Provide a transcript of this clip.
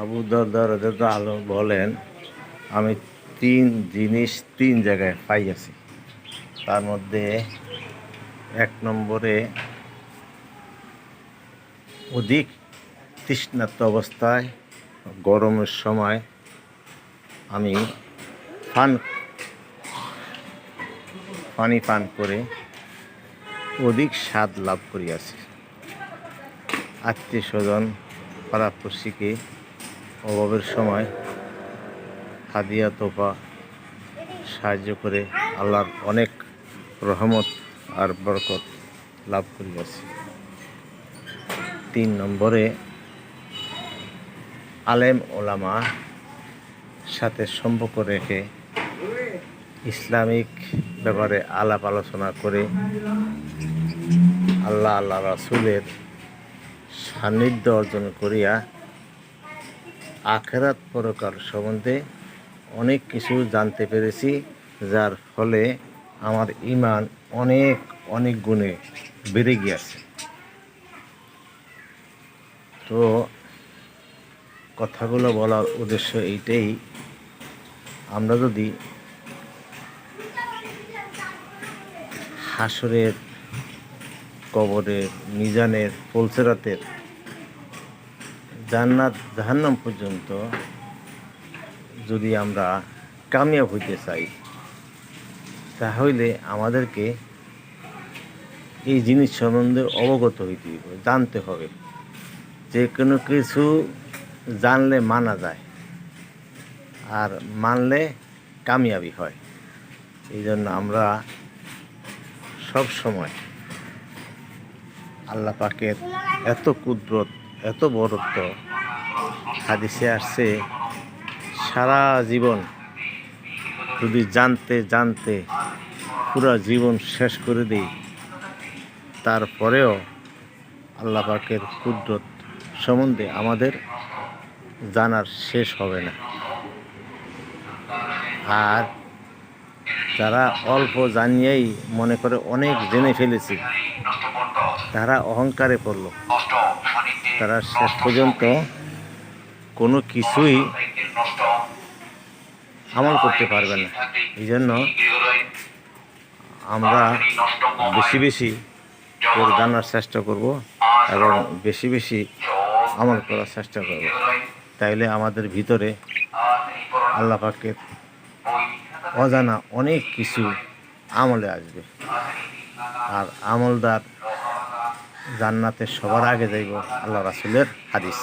আবু দারদা রাদিয়াল্লাহু আনহু বলেন, আমি তিন জিনিস তিন জায়গায় পাইয়াছি। তার মধ্যে এক নম্বরে অধিক তৃষ্ণার্ত অবস্থায় গরমের সময় আমি পানি পান করে অধিক স্বাদ লাভ করিয়াছি। আত্মীয় স্বজন পাড়াপড়শিকে অভাবের সময় হাদিয়া তোফা সাহায্য করে আল্লাহর অনেক রহমত আর বরকত লাভ করিয়াছি। 3 নম্বরে আলেম ওলামা সাথে সম্পর্ক রেখে ইসলামিক ব্যাপারে আলাপ আলোচনা করে আল্লাহ রাসূলের সান্নিধ্য অর্জন করিয়া আখিরাত পরকাল সম্বন্ধে অনেক কিছু জানতে পেরেছি, যার ফলে আমার ঈমান অনেক গুণে বেড়ে গিয়েছে। তো কথাগুলো বলার উদ্দেশ্য এইটাই, আমরা যদি হাসরের, কবরের, মিজানের, পুলসিরাতের, জান্নাত জাহান্নাম পর্যন্ত যদি আমরা কামিয়াব হইতে চাই, তাহলে আমাদেরকে এই জিনিস সম্বন্ধে অবগত হইতে হবে, জানতে হবে। যে কোনো কিছু জানলে মানা যায়, আর মানলে কামিয়াবি হয়। এই জন্য আমরা সব সময় আল্লাহ পাকের এত কুদরত, এত বরত্ব হাদিসে আসছে, সারা জীবন যদি জানতে পুরা জীবন শেষ করে দিই, তারপরেও আল্লাহ পাকের কুদরত সম্বন্ধে আমাদের জানার শেষ হবে না। আর যারা অল্প জানিয়েই মনে করে অনেক জেনে ফেলেছি, তারা অহংকারে পড়ল, তারা শেষ পর্যন্ত কোনো কিছুই আমল করতে পারবে না। এই জন্য আমরা বেশি করে জানার চেষ্টা করব এবং বেশি আমল করার চেষ্টা করব। তাইলে আমাদের ভিতরে আল্লাহ পাকের অজানা অনেক কিছু আমলে আসবে। আর আমলদার জান্নাতে সবার আগে যাইব, আল্লাহ রাসূলের হাদিস।